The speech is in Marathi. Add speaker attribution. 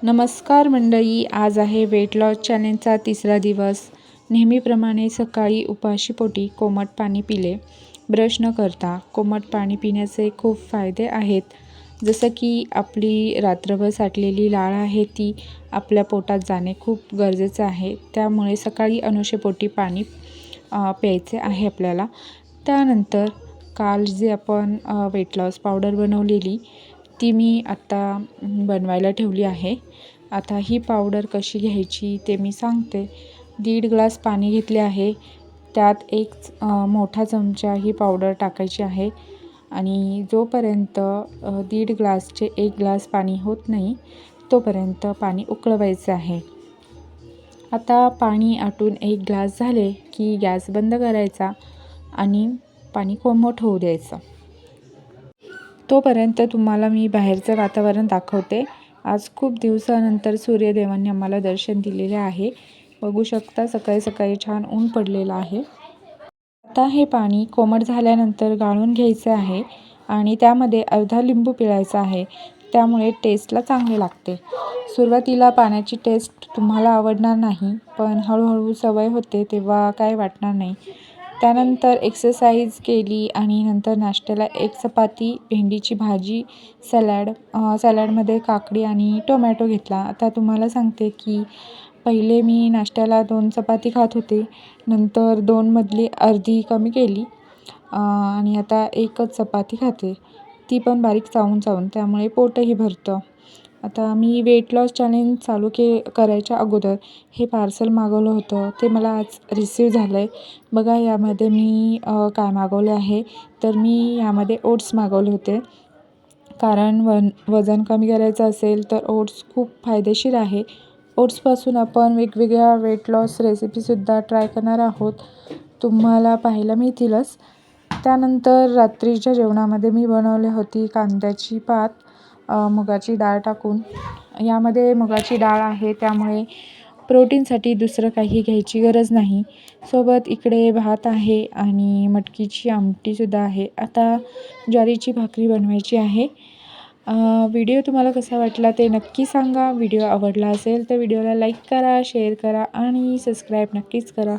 Speaker 1: नमस्कार मंडळी, आज आहे वेट लॉस चॅलेंजचा तिसरा दिवस। नेहमीप्रमाणे सकाळी उपाशीपोटी कोमट पाणी पिले। ब्रश न करता कोमट पाणी पिण्याचे खूप फायदे आहेत, जसं की आपली रात्रभर साठलेली लाळ आहे ती आपल्या पोटात जाणे खूप गरजेचं आहे। त्यामुळे सकाळी अनुशेपोटी पाणी प्यायचे आहे आपल्याला। त्यानंतर काल जे आपण वेट लॉस पावडर बनवलेली ती मी आता बनवायला ठेवली आहे। आता ही पावडर कशी घ्यायची ते मी सांगते। 1.5 ग्लास पाणी घेतले आहे, त्यात एक मोठा चमचा ही पावडर टाकायची आहे आणि जोपर्यंत 1.5 ग्लासचे 1 ग्लास पाणी होत नाही तोपर्यंत पाणी उकळवायचं आहे। आता पाणी आटून 1 ग्लास झाले की गॅस बंद करायचा आणि पाणी कोमट होऊ द्यायचं। तोपर्यंत तुम्हाला मी बाहेरचं वातावरण दाखवते। आज खूप दिवसानंतर सूर्यदेवांनी आम्हाला दर्शन दिलेले आहे। बघू शकता सकाळी सकाळी छान ऊन पडलेलं आहे। आता हे पाणी कोमट झाल्यानंतर गाळून घ्यायचं आहे आणि त्यामध्ये अर्धा लिंबू पिळायचा आहे, त्यामुळे टेस्टला चांगले लागते। सुरुवातीला पाण्याची टेस्ट तुम्हाला आवडणार नाही, पण हळूहळू सवय होते तेव्हा काय वाटणार नाही। त्यानंतर एक्सरसाइज केली आणि नंतर नाश्त्याला 1 चपाती, भेंडीची भाजी, सॅलडमध्ये काकडी आणि टोमॅटो घेतला। आता तुम्हाला सांगते की पहिले मी नाश्त्याला 2 चपाती खात होते, नंतर 2 मधली अर्धी कमी केली आणि आता 1च चपाती खाते, ती पण बारीक चावून त्यामुळे पोटही भरतं। आता मी वेट लॉस चॅलेंज चालू करायच्या अगोदर हे पार्सल मागवलं होतं, ते मला आज रिसीव झालं आहे। बघा यामध्ये मी काय मागवले आहे, तर मी यामध्ये ओट्स मागवले होते, कारण वजन कमी करायचं असेल तर ओट्स खूप फायदेशीर आहे। ओट्सपासून आपण वेगवेगळ्या वेट लॉस रेसिपीसुद्धा ट्राय करणार आहोत, तुम्हाला पाहायला मिळतीलच। त्यानंतर रात्रीच्या जेवणामध्ये मी बनवली होती कांद्याची पात मुगाची डाळ टाकून। यामध्ये मुगाची डाळ आहे त्यामुळे प्रोटीनसाठी दुसरं काही घ्यायची गरज नाही। सोबत इकडे भात आहे आणि मटकीची आमटीसुद्धा आहे। आता ज्वारीची भाकरी बनवायची आहे। व्हिडिओ तुम्हाला कसा वाटला ते नक्की सांगा। व्हिडिओ आवडला असेल तर व्हिडिओला लाईक करा, शेअर करा आणि सबस्क्राईब नक्कीच करा।